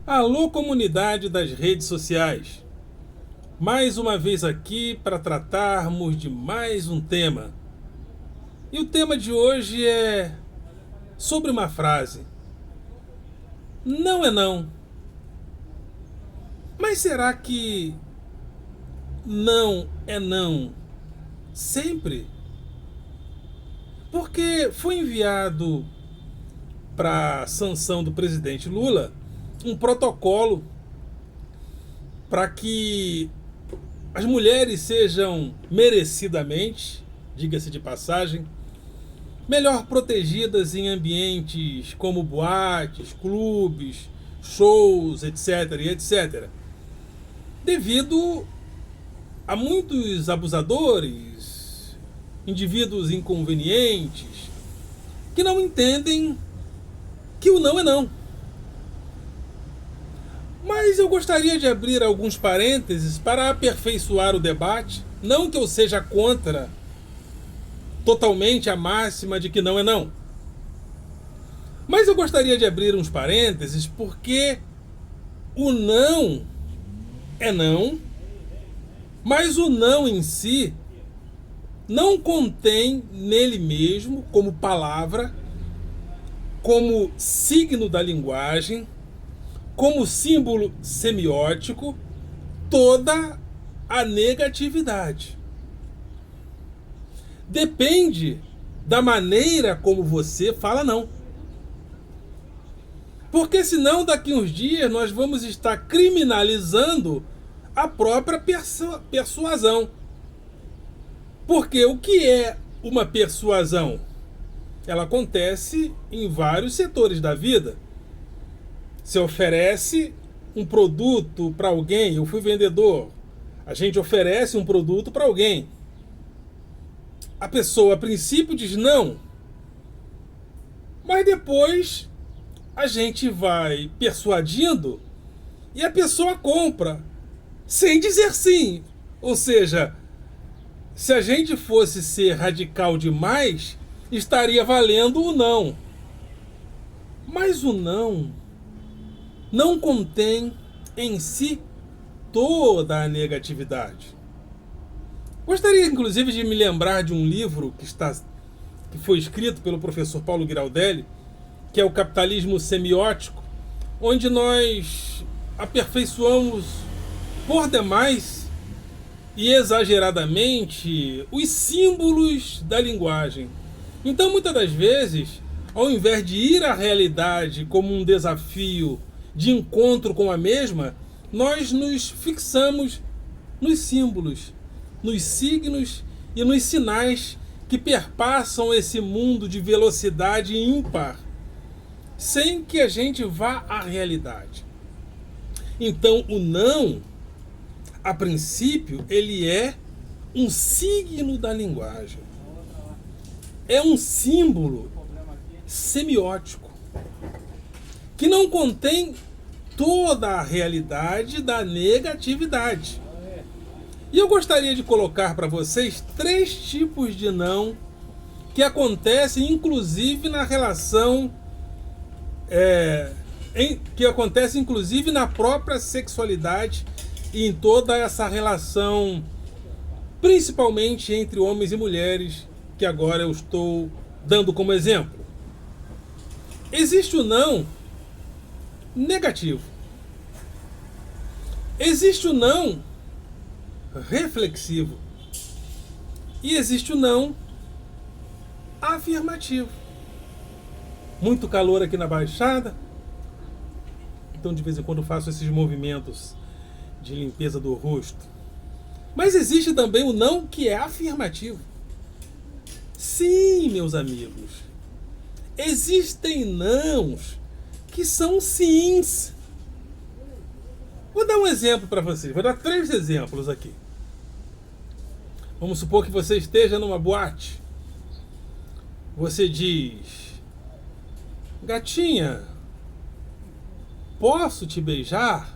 Alô, comunidade das redes sociais. Mais uma vez aqui para tratarmos de mais um tema. E o tema de hoje é sobre uma frase. Não é não. Mas será que não é não sempre? Porque foi enviado para a sanção do presidente Lula um protocolo para que as mulheres sejam merecidamente, diga-se de passagem, melhor protegidas em ambientes como boates, clubes, shows, etc. e etc. Devido a muitos abusadores, indivíduos inconvenientes, que não entendem que o não é não. Mas eu gostaria de abrir alguns parênteses para aperfeiçoar o debate. Não que eu seja contra totalmente a máxima de que não é não. Mas eu gostaria de abrir uns parênteses porque o não é não, mas o não em si não contém nele mesmo, como palavra, como signo da linguagem, como símbolo semiótico, toda a negatividade. Depende da maneira como você fala não. Porque senão daqui uns dias nós vamos estar criminalizando a própria persuasão. Porque o que é uma persuasão? Ela acontece em vários setores da vida. Você oferece um produto para alguém, eu fui vendedor, a gente oferece um produto para alguém. A pessoa a princípio diz não, mas depois a gente vai persuadindo e a pessoa compra, sem dizer sim. Ou seja, se a gente fosse ser radical demais, estaria valendo o não. Mas o não contém em si toda a negatividade. Gostaria inclusive de me lembrar de um livro que foi escrito pelo professor Paulo Giraldelli, que é o Capitalismo Semiótico, onde nós aperfeiçoamos por demais e exageradamente os símbolos da linguagem. Então, muitas das vezes, ao invés de ir à realidade como um desafio de encontro com a mesma, nós nos fixamos nos símbolos, nos signos e nos sinais que perpassam esse mundo de velocidade ímpar, sem que a gente vá à realidade. Então, o não, a princípio, ele é um signo da linguagem. É um símbolo semiótico que não contém toda a realidade da negatividade. E eu gostaria de colocar para vocês 3 tipos de não que acontecem inclusive na relação que acontece inclusive na própria sexualidade e em toda essa relação, principalmente entre homens e mulheres, que agora eu estou dando como exemplo. Existe o não negativo. Existe o não reflexivo. E existe o não afirmativo. Muito calor aqui na Baixada, então de vez em quando faço esses movimentos de limpeza do rosto. Mas existe também o não que é afirmativo. Sim, meus amigos, existem nãos que são sims. Vou dar um exemplo para vocês, vou dar 3 exemplos aqui. Vamos supor que você esteja numa boate. Você diz: gatinha, posso te beijar?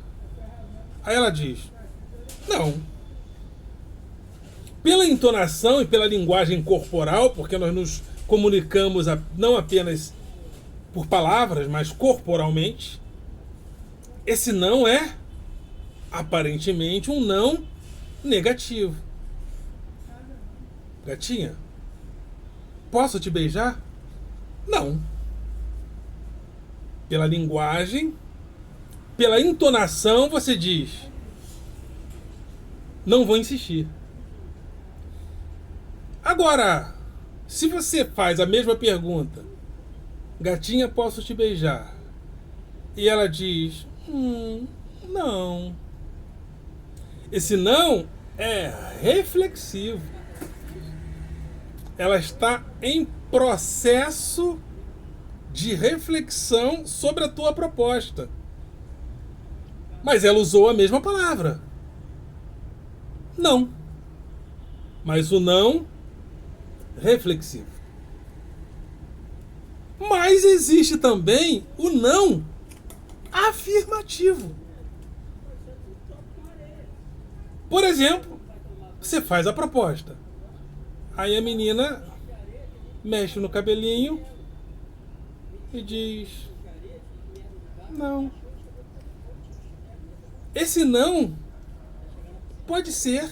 Aí ela diz: não. Pela entonação e pela linguagem corporal, porque nós nos comunicamos não apenas por palavras, mas corporalmente, Esse não é, aparentemente, um não negativo. Gatinha, posso te beijar? Não. Pela linguagem, pela entonação, você diz: não vou insistir. Agora, se você faz a mesma pergunta: gatinha, posso te beijar? E ela diz: não. Esse não é reflexivo. Ela está em processo de reflexão sobre a tua proposta. Mas ela usou a mesma palavra. Não. Mas o não reflexivo. Mas existe também o não afirmativo. Por exemplo, você faz a proposta. Aí a menina mexe no cabelinho e diz: não. Esse não pode ser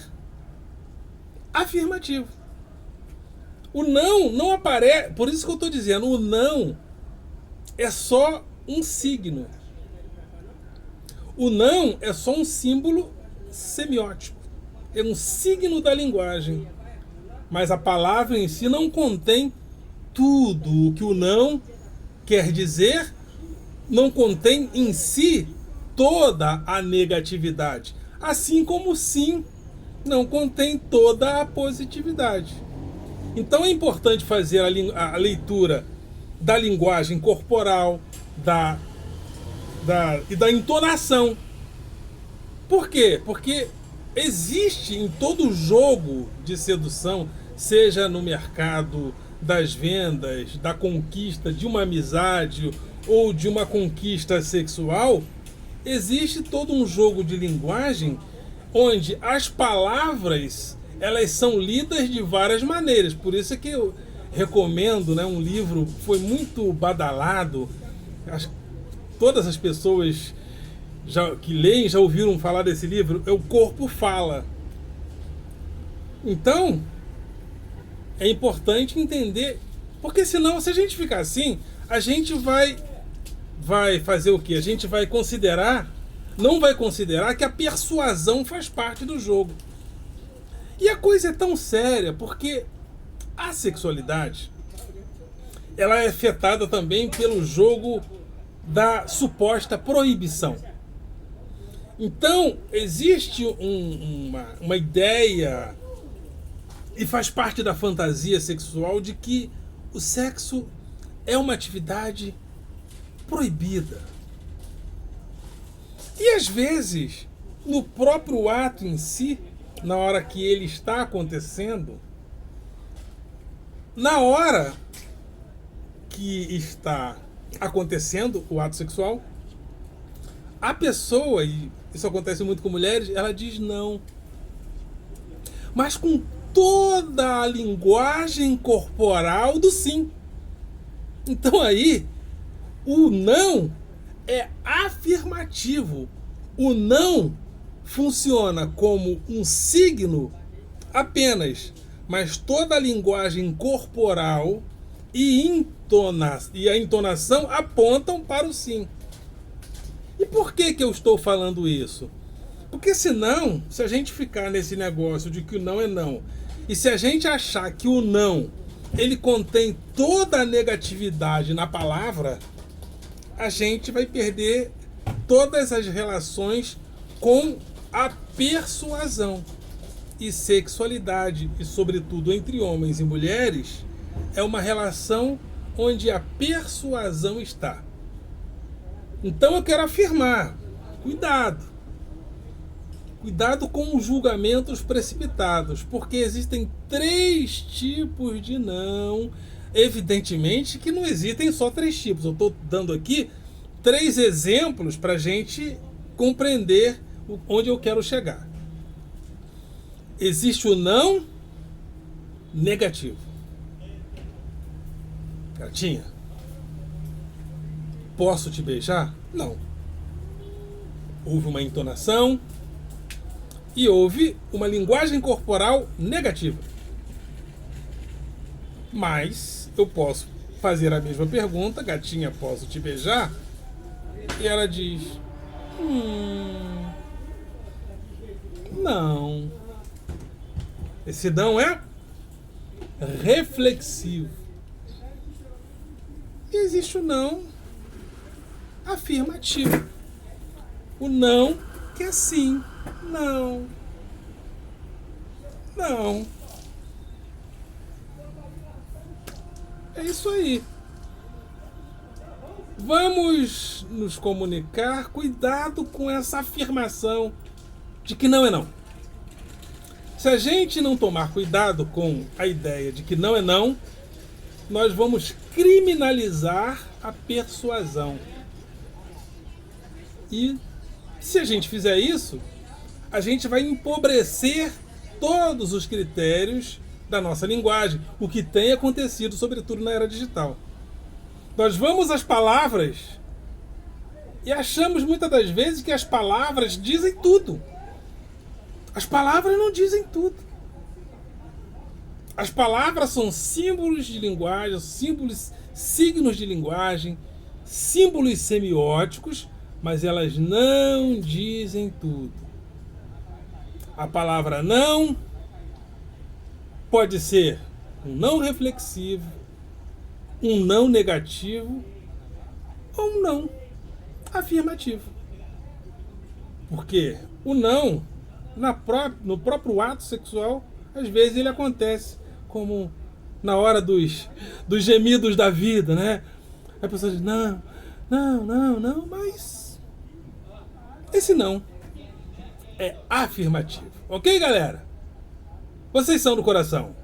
afirmativo. O não aparece. Por isso que eu estou dizendo, o não é só um signo. O não é só um símbolo semiótico. É um signo da linguagem. Mas a palavra em si não contém tudo o que o não quer dizer, não contém em si toda a negatividade. Assim como o sim não contém toda a positividade. Então é importante fazer a leitura da linguagem corporal, e da entonação. Por quê? Porque existe em todo jogo de sedução, seja no mercado das vendas, da conquista de uma amizade ou de uma conquista sexual, existe todo um jogo de linguagem onde as palavras elas são lidas de várias maneiras. Por isso é que eu recomendo, né, um livro que foi muito badalado. Todas as pessoas que leem já ouviram falar desse livro. É O Corpo Fala. Então é importante entender, porque senão, se a gente ficar assim, a gente vai fazer o quê? A gente vai não vai considerar que a persuasão faz parte do jogo. E a coisa é tão séria porque a sexualidade ela é afetada também pelo jogo da suposta proibição. Então, existe uma ideia, e faz parte da fantasia sexual, de que o sexo é uma atividade proibida. E às vezes, no próprio ato em si, na hora que ele está acontecendo, na hora que está acontecendo o ato sexual, a pessoa, e isso acontece muito com mulheres, ela diz não. Mas com toda a linguagem corporal do sim. Então aí, o não é afirmativo. O não funciona como um signo apenas, mas toda a linguagem corporal e a entonação apontam para o sim. E por que eu estou falando isso? Porque senão, se a gente ficar nesse negócio de que o não é não, e se a gente achar que o não ele contém toda a negatividade na palavra, a gente vai perder todas as relações com a persuasão. E sexualidade, e sobretudo entre homens e mulheres, é uma relação onde a persuasão está. Então eu quero afirmar, cuidado. Cuidado com os julgamentos precipitados, porque existem 3 tipos de não. Evidentemente que não existem só 3 tipos. Eu estou dando aqui 3 exemplos para a gente compreender onde eu quero chegar. Existe o não negativo. Gatinha, posso te beijar? Não. houve uma entonação e houve uma linguagem corporal negativa. Mas eu posso fazer a mesma pergunta, gatinha, posso te beijar? E ela diz: não. Esse não é reflexivo. E existe o não afirmativo. O não que é sim. Não. Não. É isso aí. Vamos nos comunicar, cuidado com essa afirmação de que não é não. Se a gente não tomar cuidado com a ideia de que não é não, nós vamos criminalizar a persuasão. E se a gente fizer isso, a gente vai empobrecer todos os critérios da nossa linguagem, o que tem acontecido, sobretudo na era digital. Nós vamos às palavras e achamos muitas das vezes que as palavras dizem tudo. As palavras não dizem tudo. As palavras são símbolos de linguagem, símbolos, signos de linguagem, símbolos semióticos, mas elas não dizem tudo. A palavra não pode ser um não reflexivo, um não negativo ou um não afirmativo. Porque o não, no próprio ato sexual, às vezes ele acontece como na hora dos gemidos da vida, né? A pessoa diz: não, não, não, não, mas esse não é afirmativo. Ok, galera? Vocês são do coração.